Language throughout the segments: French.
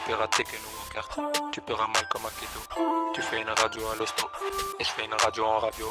paiera Tekken ou Walker. Tu paieras mal comme Akido. Tu fais une radio à l'hosto. Et je fais une radio en radio.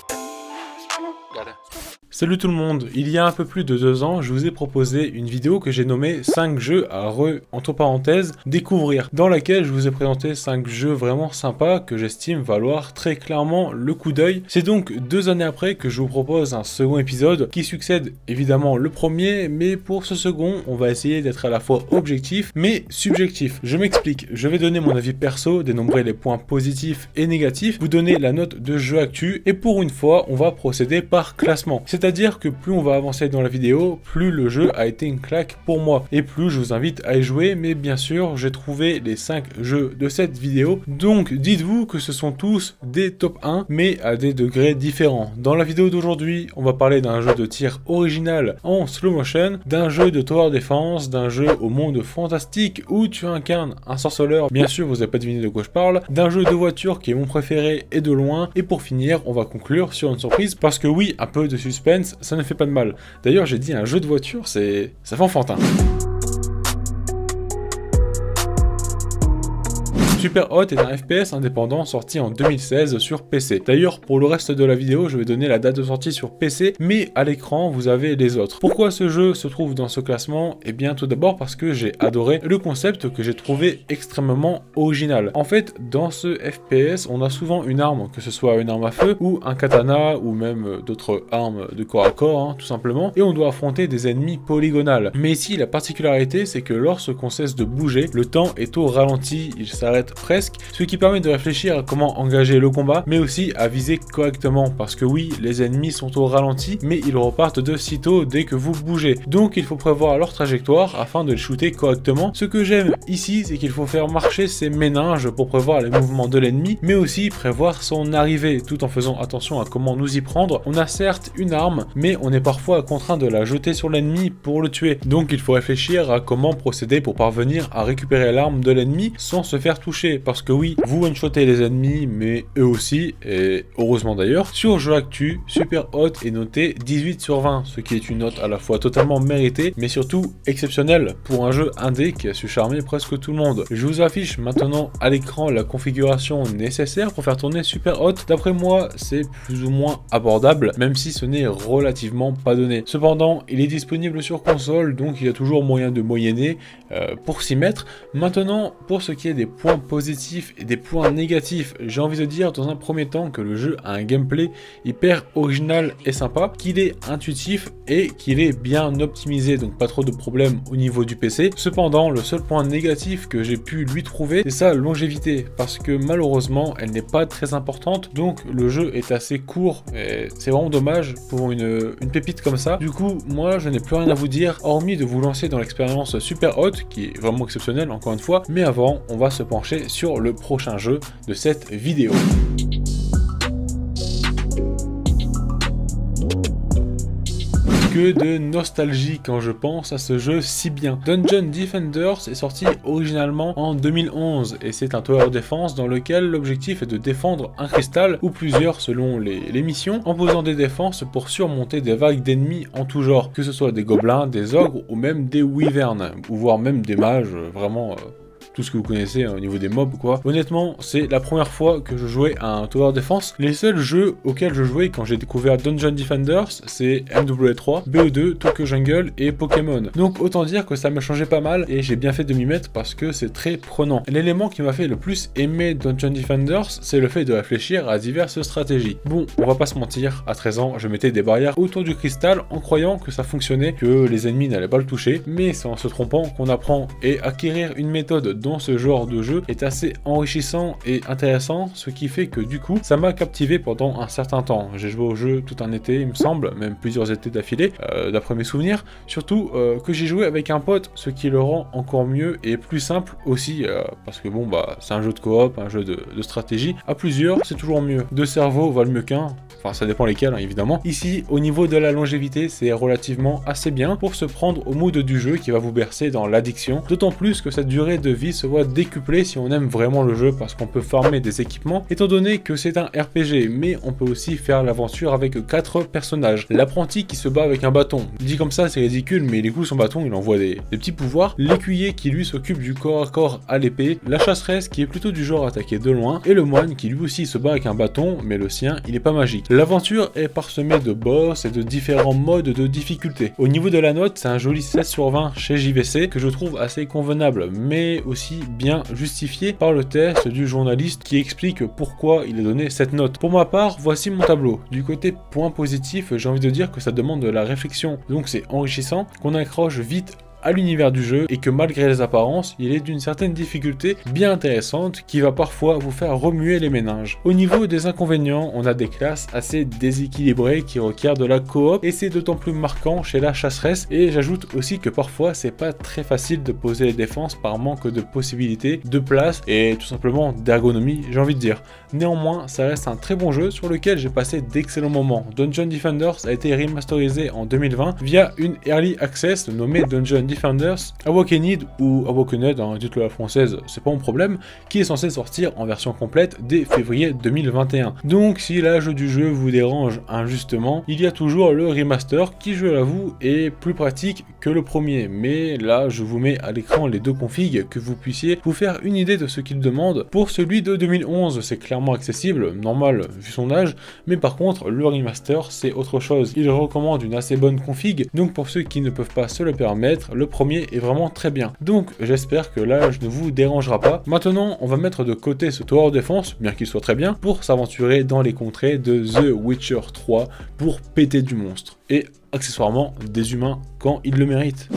Salut tout le monde, il y a un peu plus de 2 ans, je vous ai proposé une vidéo que j'ai nommée 5 jeux à entre parenthèses découvrir, dans laquelle je vous ai présenté 5 jeux vraiment sympas que j'estime valoir très clairement le coup d'œil. C'est donc 2 années après que je vous propose un second épisode qui succède évidemment le premier, mais pour ce second, on va essayer d'être à la fois objectif mais subjectif. Je m'explique, je vais donner mon avis perso, dénombrer les points positifs et négatifs, vous donner la note de jeu actu et pour une fois, on va procéder par classement. C'est-à-dire que plus on va avancer dans la vidéo, plus le jeu a été une claque pour moi et plus je vous invite à y jouer, mais bien sûr j'ai trouvé les 5 jeux de cette vidéo, donc dites-vous que ce sont tous des top 1 mais à des degrés différents. Dans la vidéo d'aujourd'hui, on va parler d'un jeu de tir original en slow motion, d'un jeu de tower defense, d'un jeu au monde fantastique où tu incarnes un sorceleur, bien sûr vous n'avez pas deviné de quoi je parle, d'un jeu de voiture qui est mon préféré et de loin, et pour finir on va conclure sur une surprise parce que oui, un peu de suspense, ça ne fait pas de mal. D'ailleurs, j'ai dit un jeu de voiture, ça fait enfantin. Superhot est un FPS indépendant sorti en 2016 sur PC. D'ailleurs, pour le reste de la vidéo, je vais donner la date de sortie sur PC, mais à l'écran, vous avez les autres. Pourquoi ce jeu se trouve dans ce classement? Eh bien, tout d'abord parce que j'ai adoré le concept que j'ai trouvé extrêmement original. En fait, dans ce FPS, on a souvent une arme, que ce soit une arme à feu, ou un katana, ou même d'autres armes de corps à corps, hein, tout simplement, et on doit affronter des ennemis polygonales. Mais ici, la particularité, c'est que lorsqu'on cesse de bouger, le temps est au ralenti, il s'arrête presque, ce qui permet de réfléchir à comment engager le combat, mais aussi à viser correctement, parce que oui, les ennemis sont au ralenti, mais ils repartent de sitôt dès que vous bougez. Donc il faut prévoir leur trajectoire afin de les shooter correctement. Ce que j'aime ici, c'est qu'il faut faire marcher ses méninges pour prévoir les mouvements de l'ennemi, mais aussi prévoir son arrivée, tout en faisant attention à comment nous y prendre. On a certes une arme, mais on est parfois contraint de la jeter sur l'ennemi pour le tuer. Donc il faut réfléchir à comment procéder pour parvenir à récupérer l'arme de l'ennemi sans se faire toucher. Parce que oui, vous one-shotez les ennemis, mais eux aussi, et heureusement d'ailleurs. Sur jeu actu, Superhot est noté 18 sur 20, ce qui est une note à la fois totalement méritée, mais surtout exceptionnelle pour un jeu indé qui a su charmer presque tout le monde. Je vous affiche maintenant à l'écran la configuration nécessaire pour faire tourner Superhot. D'après moi, c'est plus ou moins abordable, même si ce n'est relativement pas donné. Cependant, il est disponible sur console, donc il y a toujours moyen de moyenner pour s'y mettre. Maintenant, pour ce qui est des points positifs et des points négatifs, j'ai envie de dire dans un premier temps que le jeu a un gameplay hyper original et sympa, qu'il est intuitif et qu'il est bien optimisé, donc pas trop de problèmes au niveau du PC. Cependant, le seul point négatif que j'ai pu lui trouver, c'est sa longévité, parce que malheureusement, elle n'est pas très importante, donc le jeu est assez court, et c'est vraiment dommage pour une pépite comme ça. Du coup, moi, je n'ai plus rien à vous dire, hormis de vous lancer dans l'expérience Superhot, qui est vraiment exceptionnelle, encore une fois, mais avant, on va se pencher sur le prochain jeu de cette vidéo. Que de nostalgie quand je pense à ce jeu si bien. Dungeon Defenders est sorti originalement en 2011 et c'est un tower defense dans lequel l'objectif est de défendre un cristal ou plusieurs selon les missions en posant des défenses pour surmonter des vagues d'ennemis en tout genre, que ce soit des gobelins, des ogres ou même des wyverns ou voire même des mages, vraiment tout ce que vous connaissez hein, au niveau des mobs quoi. Honnêtement, c'est la première fois que je jouais à un tower defense. Les seuls jeux auxquels je jouais quand j'ai découvert Dungeon Defenders, c'est MW3, BO2, Tokyo Jungle et Pokémon. Donc autant dire que ça m'a changé pas mal et j'ai bien fait de m'y mettre parce que c'est très prenant. L'élément qui m'a fait le plus aimer Dungeon Defenders, c'est le fait de réfléchir à diverses stratégies. Bon, on va pas se mentir, à 13 ans, je mettais des barrières autour du cristal en croyant que ça fonctionnait, que les ennemis n'allaient pas le toucher, mais c'est en se trompant qu'on apprend, et acquérir une méthode dans ce genre de jeu est assez enrichissant et intéressant, ce qui fait que du coup ça m'a captivé pendant un certain temps. J'ai joué au jeu tout un été il me semble, même plusieurs étés d'affilée d'après mes souvenirs, surtout que j'ai joué avec un pote, ce qui le rend encore mieux et plus simple aussi parce que bon bah c'est un jeu de coop, un jeu de stratégie, à plusieurs c'est toujours mieux, deux cerveaux valent mieux qu'un. enfin ça dépend lesquels hein, évidemment. Ici, au niveau de la longévité, c'est relativement assez bien pour se prendre au mood du jeu qui va vous bercer dans l'addiction, d'autant plus que cette durée de vie se voit décuplée si on aime vraiment le jeu parce qu'on peut farmer des équipements, étant donné que c'est un RPG, mais on peut aussi faire l'aventure avec 4 personnages. L'apprenti qui se bat avec un bâton, dit comme ça c'est ridicule, mais il écoute son bâton, il envoie des petits pouvoirs, l'écuyer qui lui s'occupe du corps à corps à l'épée, la chasseresse qui est plutôt du genre attaquer de loin, et le moine qui lui aussi se bat avec un bâton, mais le sien il est pas magique. L'aventure est parsemée de boss et de différents modes de difficulté. Au niveau de la note, c'est un joli 16 sur 20 chez JVC que je trouve assez convenable, mais aussi bien justifié par le test du journaliste qui explique pourquoi il a donné cette note. Pour ma part, voici mon tableau. Du côté point positif, j'ai envie de dire que ça demande de la réflexion, donc c'est enrichissant, qu'on accroche vite à l'univers du jeu et que malgré les apparences, il est d'une certaine difficulté bien intéressante qui va parfois vous faire remuer les méninges. Au niveau des inconvénients, on a des classes assez déséquilibrées qui requièrent de la coop et c'est d'autant plus marquant chez la chasseresse, et j'ajoute aussi que parfois c'est pas très facile de poser les défenses par manque de possibilités, de place et tout simplement d'ergonomie, j'ai envie de dire. Néanmoins, ça reste un très bon jeu sur lequel j'ai passé d'excellents moments. Dungeon Defenders a été remasterisé en 2020 via une Early Access nommée Dungeon Defenders Awakened ou Awakened, hein, dites-le à la française, c'est pas mon problème, qui est censé sortir en version complète dès février 2021. Donc si l'âge du jeu vous dérange injustement, il y a toujours le remaster qui, je l'avoue, est plus pratique que le premier, mais là je vous mets à l'écran les deux configs que vous puissiez vous faire une idée de ce qu'il demande. Pour celui de 2011, c'est clairement accessible, normal vu son âge, mais par contre le remaster c'est autre chose. Il recommande une assez bonne config, donc pour ceux qui ne peuvent pas se le permettre, le premier est vraiment très bien. Donc j'espère que l'âge ne vous dérangera pas. Maintenant on va mettre de côté ce tower defense, bien qu'il soit très bien, pour s'aventurer dans les contrées de The Witcher 3 pour péter du monstre. Et accessoirement des humains quand ils le méritent.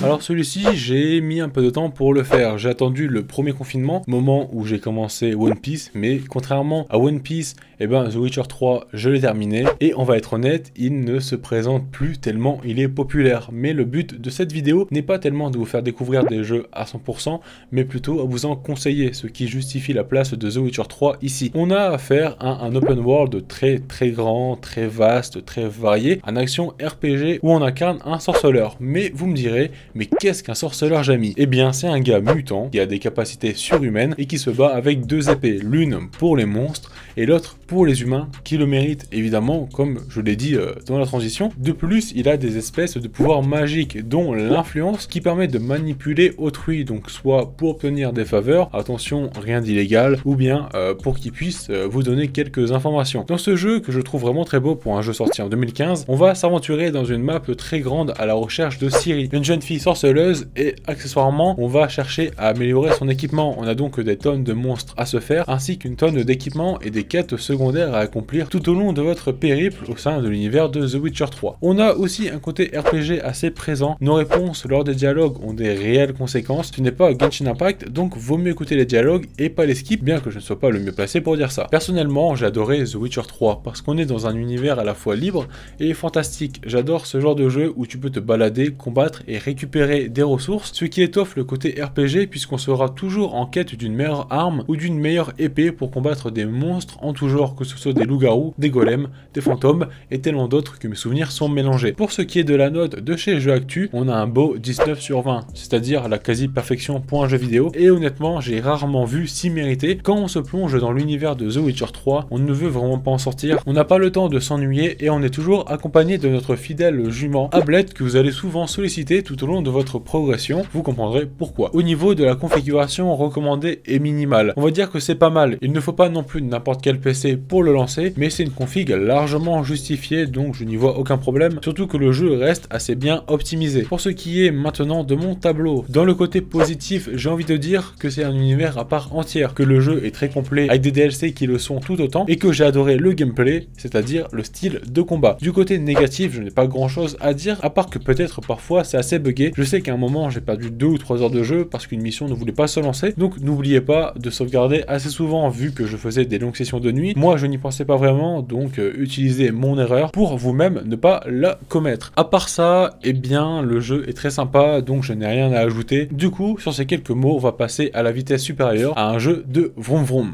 Alors celui-ci, j'ai mis un peu de temps pour le faire. J'ai attendu le premier confinement, moment où j'ai commencé One Piece, mais contrairement à One Piece, eh ben, The Witcher 3, je l'ai terminé. Et on va être honnête, il ne se présente plus tellement il est populaire. Mais le but de cette vidéo n'est pas tellement de vous faire découvrir des jeux à 100%, mais plutôt à vous en conseiller, ce qui justifie la place de The Witcher 3 ici. On a affaire à un open world très grand, très vaste, très varié, un action RPG où on incarne un sorceleur. Mais vous me direz, mais qu'est-ce qu'un sorceleur Jamie? Eh bien c'est un gars mutant qui a des capacités surhumaines et qui se bat avec deux épées, l'une pour les monstres et l'autre pour les humains qui le méritent évidemment, comme je l'ai dit dans la transition. De plus, il a des espèces de pouvoirs magiques dont l'influence qui permet de manipuler autrui, donc soit pour obtenir des faveurs, attention rien d'illégal, ou bien pour qu'il puisse vous donner quelques informations. Dans ce jeu que je trouve vraiment très beau pour un jeu sorti en 2015, on va s'aventurer dans une map très grande à la recherche de Ciri, une jeune fille sorceleuse, et accessoirement on va chercher à améliorer son équipement. On a donc des tonnes de monstres à se faire ainsi qu'une tonne d'équipements et des quêtes secondaires à accomplir tout au long de votre périple au sein de l'univers de The Witcher 3. On a aussi un côté RPG assez présent, nos réponses lors des dialogues ont des réelles conséquences. Ce n'est pas Genshin Impact, donc vaut mieux écouter les dialogues et pas les skips, bien que je ne sois pas le mieux placé pour dire ça. Personnellement j'ai adoré The Witcher 3 parce qu'on est dans un univers à la fois libre et fantastique. J'adore ce genre de jeu où tu peux te balader, combattre et récupérer des ressources, ce qui étoffe le côté RPG puisqu'on sera toujours en quête d'une meilleure arme ou d'une meilleure épée pour combattre des monstres en tout genre, que ce soit des loups-garous, des golems, des fantômes et tellement d'autres que mes souvenirs sont mélangés. Pour ce qui est de la note de chez Jeux Actu, on a un beau 19 sur 20, c'est-à-dire la quasi-perfection pour un jeu vidéo, et honnêtement j'ai rarement vu si mérité. Quand on se plonge dans l'univers de The Witcher 3, on ne veut vraiment pas en sortir, on n'a pas le temps de s'ennuyer et on est toujours accompagné de notre fidèle jument Ablette que vous allez souvent solliciter tout au long de votre progression, vous comprendrez pourquoi. Au niveau de la configuration recommandée et minimale, on va dire que c'est pas mal. Il ne faut pas non plus n'importe quel PC pour le lancer, mais c'est une config largement justifiée, donc je n'y vois aucun problème, surtout que le jeu reste assez bien optimisé. Pour ce qui est maintenant de mon tableau, dans le côté positif, j'ai envie de dire que c'est un univers à part entière, que le jeu est très complet avec des DLC qui le sont tout autant, et que j'ai adoré le gameplay, c'est-à-dire le style de combat. Du côté négatif, je n'ai pas grand chose à dire, à part que peut-être parfois c'est assez buggé, PC. Je sais qu'à un moment j'ai perdu 2 ou 3 heures de jeu parce qu'une mission ne voulait pas se lancer, donc n'oubliez pas de sauvegarder assez souvent vu que je faisais des longues sessions de nuit. Moi je n'y pensais pas vraiment, donc utilisez mon erreur pour vous-même ne pas la commettre. À part ça, eh bien le jeu est très sympa, donc je n'ai rien à ajouter. Du coup, sur ces quelques mots, on va passer à la vitesse supérieure, à un jeu de vroom vroom.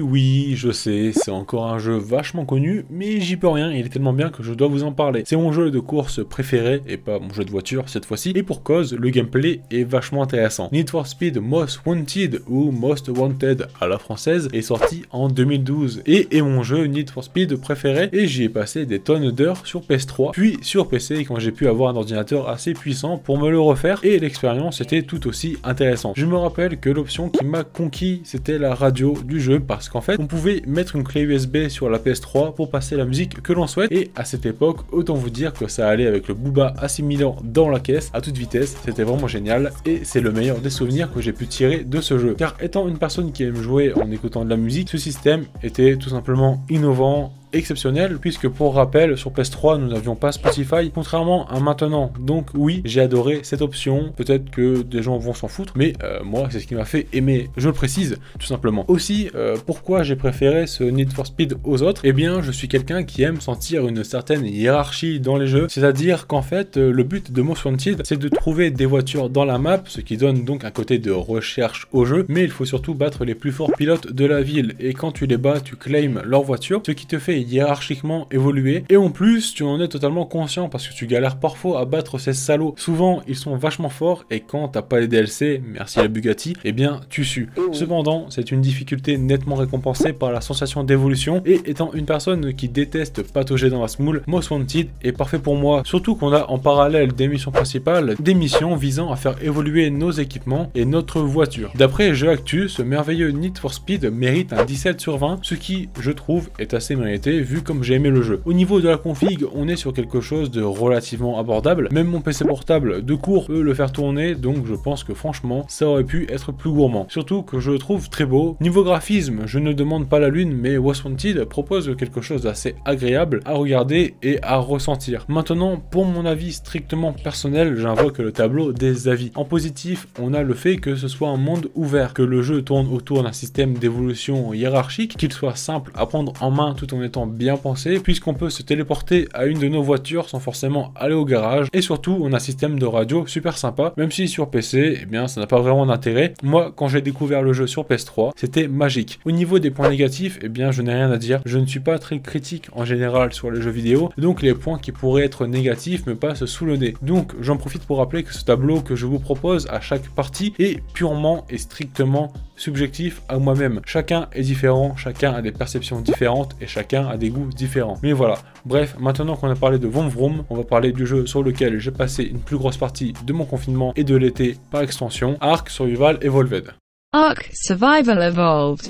Oui, je sais, c'est encore un jeu vachement connu, mais j'y peux rien, il est tellement bien que je dois vous en parler. C'est mon jeu de course préféré, et pas mon jeu de voiture cette fois-ci, et pour cause, le gameplay est vachement intéressant. Need for Speed Most Wanted, ou Most Wanted à la française, est sorti en 2012, et est mon jeu Need for Speed préféré, et j'y ai passé des tonnes d'heures sur PS3, puis sur PC quand j'ai pu avoir un ordinateur assez puissant pour me le refaire, et l'expérience était tout aussi intéressante. Je me rappelle que l'option qui m'a conquis, c'était la radio du jeu, parce qu'en fait, on pouvait mettre une clé USB sur la PS3 pour passer la musique que l'on souhaite, et à cette époque, autant vous dire que ça allait avec le booba assimilant dans la caisse à toute vitesse, c'était vraiment génial, et c'est le meilleur des souvenirs que j'ai pu tirer de ce jeu. Car étant une personne qui aime jouer en écoutant de la musique, ce système était tout simplement innovant, exceptionnel, puisque pour rappel sur PS3 nous n'avions pas Spotify contrairement à maintenant, donc oui j'ai adoré cette option. Peut-être que des gens vont s'en foutre, mais moi c'est ce qui m'a fait aimer, je le précise tout simplement. Aussi pourquoi j'ai préféré ce Need for Speed aux autres, eh bien je suis quelqu'un qui aime sentir une certaine hiérarchie dans les jeux, c'est à dire qu'en fait le but de Most Wanted c'est de trouver des voitures dans la map, ce qui donne donc un côté de recherche au jeu, mais il faut surtout battre les plus forts pilotes de la ville, et quand tu les bats tu claims leur voiture, ce qui te fait hiérarchiquement évoluer, et en plus tu en es totalement conscient parce que tu galères parfois à battre ces salauds. Souvent ils sont vachement forts, et quand t'as pas les DLC, merci la Bugatti, eh bien tu sues. Cependant c'est une difficulté nettement récompensée par la sensation d'évolution, et étant une personne qui déteste patauger dans la smoule, Most Wanted est parfait pour moi, surtout qu'on a en parallèle des missions principales, des missions visant à faire évoluer nos équipements et notre voiture. D'après Jeux Actu, ce merveilleux Need for Speed mérite un 17 sur 20, ce qui je trouve est assez mérité vu comme j'ai aimé le jeu. Au niveau de la config, on est sur quelque chose de relativement abordable, même mon PC portable de cours peut le faire tourner, donc je pense que franchement ça aurait pu être plus gourmand. Surtout que je le trouve très beau. Niveau graphisme, je ne demande pas la lune, mais Most Wanted propose quelque chose d'assez agréable à regarder et à ressentir. Maintenant, pour mon avis strictement personnel, j'invoque le tableau des avis. En positif, on a le fait que ce soit un monde ouvert, que le jeu tourne autour d'un système d'évolution hiérarchique, qu'il soit simple à prendre en main tout en étant bien pensé, puisqu'on peut se téléporter à une de nos voitures sans forcément aller au garage, et surtout on a un système de radio super sympa, même si sur PC, eh bien ça n'a pas vraiment d'intérêt. Moi, quand j'ai découvert le jeu sur PS3, c'était magique. Au niveau des points négatifs, eh bien je n'ai rien à dire, je ne suis pas très critique en général sur les jeux vidéo, donc les points qui pourraient être négatifs me passent sous le nez. Donc j'en profite pour rappeler que ce tableau que je vous propose à chaque partie est purement et strictement subjectif à moi-même. Chacun est différent, chacun a des perceptions différentes, et chacun a des goûts différents. Mais voilà, bref, maintenant qu'on a parlé de Vroom Vroom, on va parler du jeu sur lequel j'ai passé une plus grosse partie de mon confinement et de l'été par extension, Ark Survival Evolved. Ark Survival Evolved.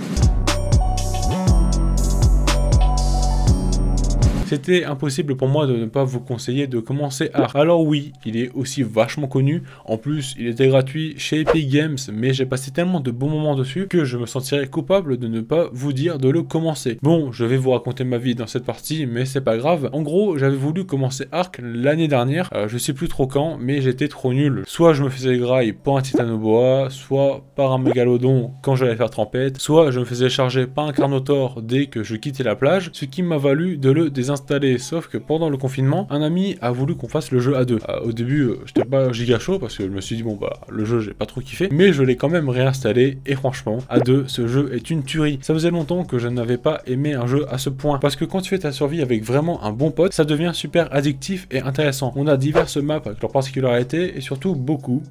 C'était impossible pour moi de ne pas vous conseiller de commencer Ark. Alors oui, il est aussi vachement connu, en plus il était gratuit chez Epic Games, mais j'ai passé tellement de bons moments dessus que je me sentirais coupable de ne pas vous dire de le commencer. Bon, je vais vous raconter ma vie dans cette partie, mais c'est pas grave. En gros, j'avais voulu commencer Ark l'année dernière, je sais plus trop quand, mais j'étais trop nul. Soit je me faisais graille par un titanoboa, soit par un mégalodon quand j'allais faire trempette, soit je me faisais charger par un carnotaure dès que je quittais la plage, ce qui m'a valu de le désinstaller. Sauf que pendant le confinement, un ami a voulu qu'on fasse le jeu à deux. Au début, j'étais pas giga chaud parce que je me suis dit bon bah le jeu j'ai pas trop kiffé, mais je l'ai quand même réinstallé, et franchement à deux ce jeu est une tuerie. Ça faisait longtemps que je n'avais pas aimé un jeu à ce point, parce que quand tu fais ta survie avec vraiment un bon pote, ça devient super addictif et intéressant. On a diverses maps avec leurs particularités, et surtout beaucoup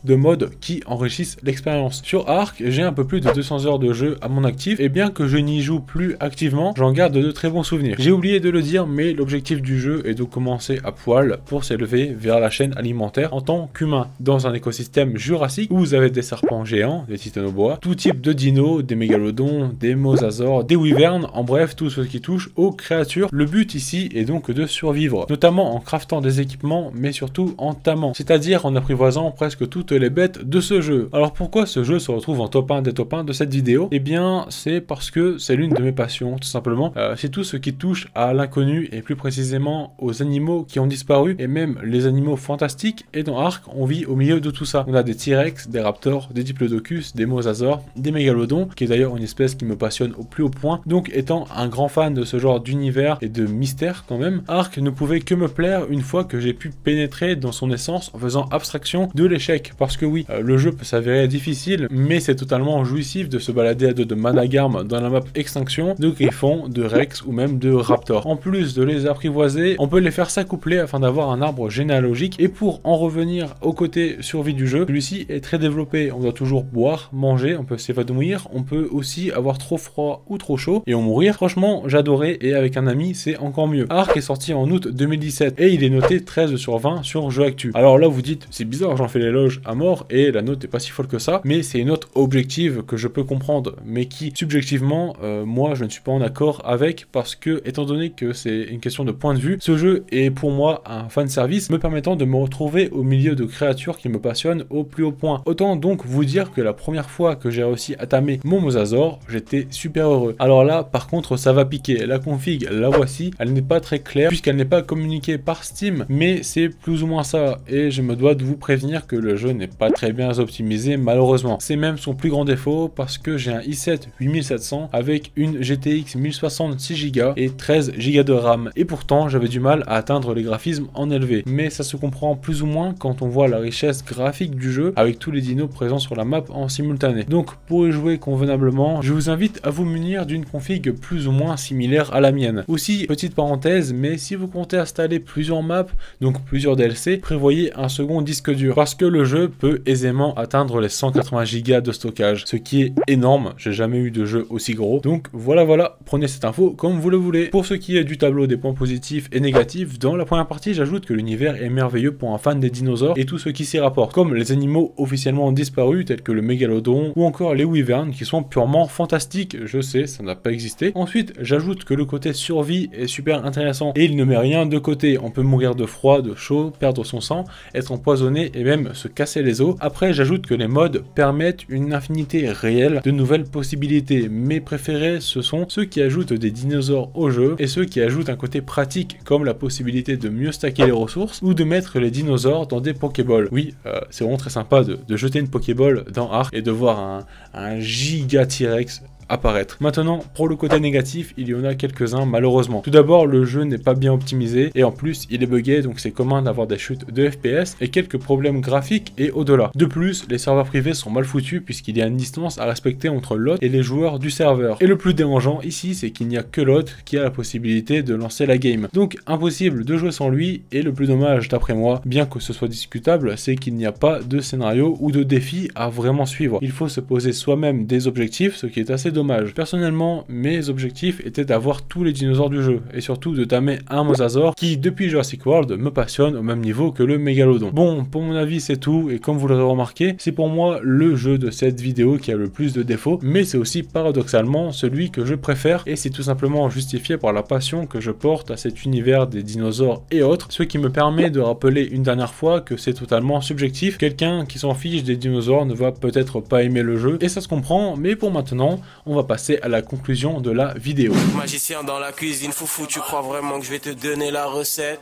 de modes qui enrichissent l'expérience. Sur Ark, j'ai un peu plus de 200 heures de jeu à mon actif, et bien que je n'y joue plus activement, j'en garde de très bons souvenirs. J'ai oublié de le dire, mais l'objectif du jeu est de commencer à poil pour s'élever vers la chaîne alimentaire en tant qu'humain, dans un écosystème jurassique où vous avez des serpents géants, des titanoboa, tout type de dinos, des mégalodons, des mosasaures, des wyverns, en bref tout ce qui touche aux créatures. Le but ici est donc de survivre, notamment en craftant des équipements, mais surtout en tamant, c'est-à-dire en apprivoisant presque toutes les bêtes de ce jeu. Alors pourquoi ce jeu se retrouve en top 1 des top 1 de cette vidéo? Eh bien c'est parce que c'est l'une de mes passions, tout simplement. C'est tout ce qui touche à l'inconnu et plus précisément aux animaux qui ont disparu et même les animaux fantastiques. Et dans Ark, on vit au milieu de tout ça. On a des T-Rex, des raptors, des diplodocus, des mosasaures, des mégalodons, qui est d'ailleurs une espèce qui me passionne au plus haut point. Donc étant un grand fan de ce genre d'univers et de mystère quand même, Ark ne pouvait que me plaire une fois que j'ai pu pénétrer dans son essence en faisant abstraction de l'échec. Parce que oui, le jeu peut s'avérer difficile, mais c'est totalement jouissif de se balader à dos de Madagarm dans la map Extinction, de Griffon, de Rex ou même de Raptor. En plus de les apprivoiser, on peut les faire s'accoupler afin d'avoir un arbre généalogique. Et pour en revenir au côté survie du jeu, celui-ci est très développé. On doit toujours boire, manger, on peut s'évanouir, on peut aussi avoir trop froid ou trop chaud et en mourir. Franchement, j'adorais et avec un ami, c'est encore mieux. Ark est sorti en août 2017 et il est noté 13 sur 20 sur Jeux Actu. Alors là, vous dites, c'est bizarre, j'en fais l'éloge à mort et la note est pas si folle que ça, mais c'est une note objective que je peux comprendre, mais qui, subjectivement, moi, je ne suis pas en accord avec parce que, étant donné que c'est une question de point de vue, ce jeu est pour moi un fanservice me permettant de me retrouver au milieu de créatures qui me passionnent au plus haut point. Autant donc vous dire que la première fois que j'ai réussi à tamer mon mosasaure, j'étais super heureux. Alors là, par contre, ça va piquer. La config, la voici, elle n'est pas très claire puisqu'elle n'est pas communiquée par Steam, mais c'est plus ou moins ça. Et je me dois de vous prévenir que le jeu n'est pas très bien optimisé, malheureusement. C'est même son plus grand défaut parce que j'ai un i7 8700 avec une GTX 1060 6Go et 13 Go de RAM. Et pourtant, j'avais du mal à atteindre les graphismes en élevé. Mais ça se comprend plus ou moins quand on voit la richesse graphique du jeu avec tous les dinos présents sur la map en simultané. Donc pour y jouer convenablement, je vous invite à vous munir d'une config plus ou moins similaire à la mienne. Aussi, petite parenthèse, mais si vous comptez installer plusieurs maps, donc plusieurs DLC, prévoyez un second disque dur parce que le jeu peut aisément atteindre les 180 Go de stockage, ce qui est énorme. J'ai jamais eu de jeu aussi gros. Donc voilà, prenez cette info comme vous le voulez. Pour ce qui est du tableau des points positifs et négatifs, dans la première partie, j'ajoute que l'univers est merveilleux pour un fan des dinosaures et tout ce qui s'y rapporte, comme les animaux officiellement disparus tels que le mégalodon ou encore les wyverns qui sont purement fantastiques. Je sais, ça n'a pas existé. Ensuite, j'ajoute que le côté survie est super intéressant et il ne met rien de côté. On peut mourir de froid, de chaud, perdre son sang, être empoisonné et même se casser les os. Après, j'ajoute que les mods permettent une infinité réelle de nouvelles possibilités. Mes préférés, ce sont ceux qui ajoutent des dinosaures au jeu et ceux qui ajoutent un côté pratique comme la possibilité de mieux stacker les ressources ou de mettre les dinosaures dans des Pokéballs. Oui, c'est vraiment très sympa de jeter une Pokéball dans Ark et de voir un giga T-Rex apparaître. Maintenant, pour le côté négatif, il y en a quelques-uns malheureusement. Tout d'abord, le jeu n'est pas bien optimisé et en plus, il est buggé, donc c'est commun d'avoir des chutes de FPS et quelques problèmes graphiques et au-delà. De plus, les serveurs privés sont mal foutus puisqu'il y a une distance à respecter entre l'hôte et les joueurs du serveur. Et le plus dérangeant ici, c'est qu'il n'y a que l'hôte qui a la possibilité de lancer la game. Donc, impossible de jouer sans lui et le plus dommage d'après moi, bien que ce soit discutable, c'est qu'il n'y a pas de scénario ou de défi à vraiment suivre. Il faut se poser soi-même des objectifs, ce qui est assez dommage. Personnellement, mes objectifs étaient d'avoir tous les dinosaures du jeu et surtout de tamer un mosasaure qui, depuis Jurassic World, me passionne au même niveau que le mégalodon. Bon, pour mon avis, c'est tout et comme vous l'aurez remarqué, c'est pour moi le jeu de cette vidéo qui a le plus de défauts, mais c'est aussi paradoxalement celui que je préfère et c'est tout simplement justifié par la passion que je porte à cet univers des dinosaures et autres, ce qui me permet de rappeler une dernière fois que c'est totalement subjectif. Quelqu'un qui s'en fiche des dinosaures ne va peut-être pas aimer le jeu et ça se comprend, mais pour maintenant, on va passer à la conclusion de la vidéo. Magicien dans la cuisine, foufou, tu crois vraiment que je vais te donner la recette?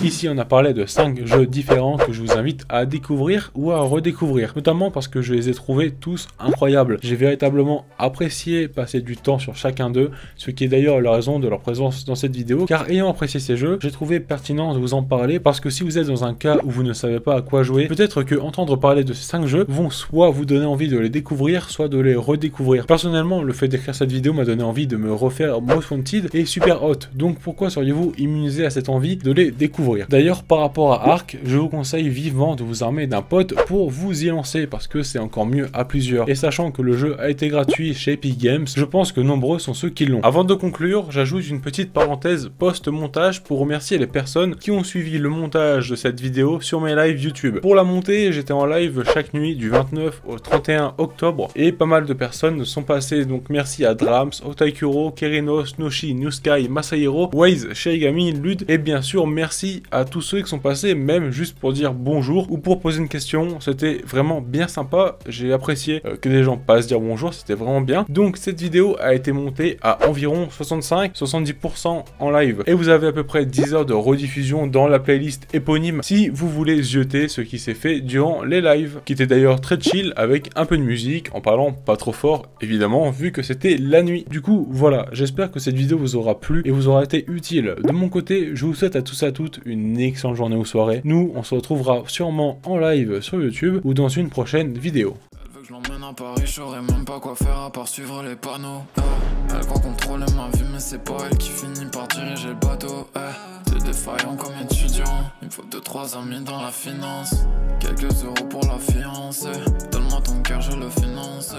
Ici, on a parlé de 5 jeux différents que je vous invite à découvrir ou à redécouvrir, notamment parce que je les ai trouvés tous incroyables. J'ai véritablement apprécié passer du temps sur chacun d'eux, ce qui est d'ailleurs la raison de leur présence dans cette vidéo, car ayant apprécié ces jeux, j'ai trouvé pertinent de vous en parler parce que si vous êtes dans un cas où vous ne savez pas à quoi jouer, peut-être que entendre parler de ces 5 jeux vont soit vous donner envie de les découvrir, soit de les redécouvrir. Personnellement, Personnellement, le fait d'écrire cette vidéo m'a donné envie de me refaire Most Wanted et Super Hot. Donc pourquoi seriez-vous immunisé à cette envie de les découvrir? D'ailleurs, par rapport à Ark, je vous conseille vivement de vous armer d'un pote pour vous y lancer parce que c'est encore mieux à plusieurs. Et sachant que le jeu a été gratuit chez Epic Games, je pense que nombreux sont ceux qui l'ont. Avant de conclure, j'ajoute une petite parenthèse post-montage pour remercier les personnes qui ont suivi le montage de cette vidéo sur mes lives YouTube. Pour la montée, j'étais en live chaque nuit du 29 au 31 octobre et pas mal de personnes sont passées, donc merci à Drams, Otaikuro, Kerinos, Noshi, New Sky, Masahiro, Waze, Shaigami, Lud et bien sûr merci à tous ceux qui sont passés, même juste pour dire bonjour ou pour poser une question. C'était vraiment bien sympa, j'ai apprécié que des gens passent dire bonjour, c'était vraiment bien. Donc cette vidéo a été montée à environ 65-70% en live et vous avez à peu près 10 heures de rediffusion dans la playlist éponyme si vous voulez jeter ce qui s'est fait durant les lives, qui était d'ailleurs très chill avec un peu de musique, en parlant pas trop fort évidemment vu que c'était la nuit. Du coup voilà, j'espère que cette vidéo vous aura plu et vous aura été utile. De mon côté, je vous souhaite à tous et à toutes une excellente journée ou soirée. Nous, on se retrouvera sûrement en live sur YouTube ou dans une prochaine vidéo. Je l'emmène à Paris, je saurais même pas quoi faire à part suivre les panneaux. Elle croit contrôler ma vie, mais c'est pas elle qui finit par diriger le bateau. T'es défaillant comme étudiant, il me faut 2-3 amis dans la finance. Quelques euros pour la fiancée, donne-moi ton cœur, je le finance.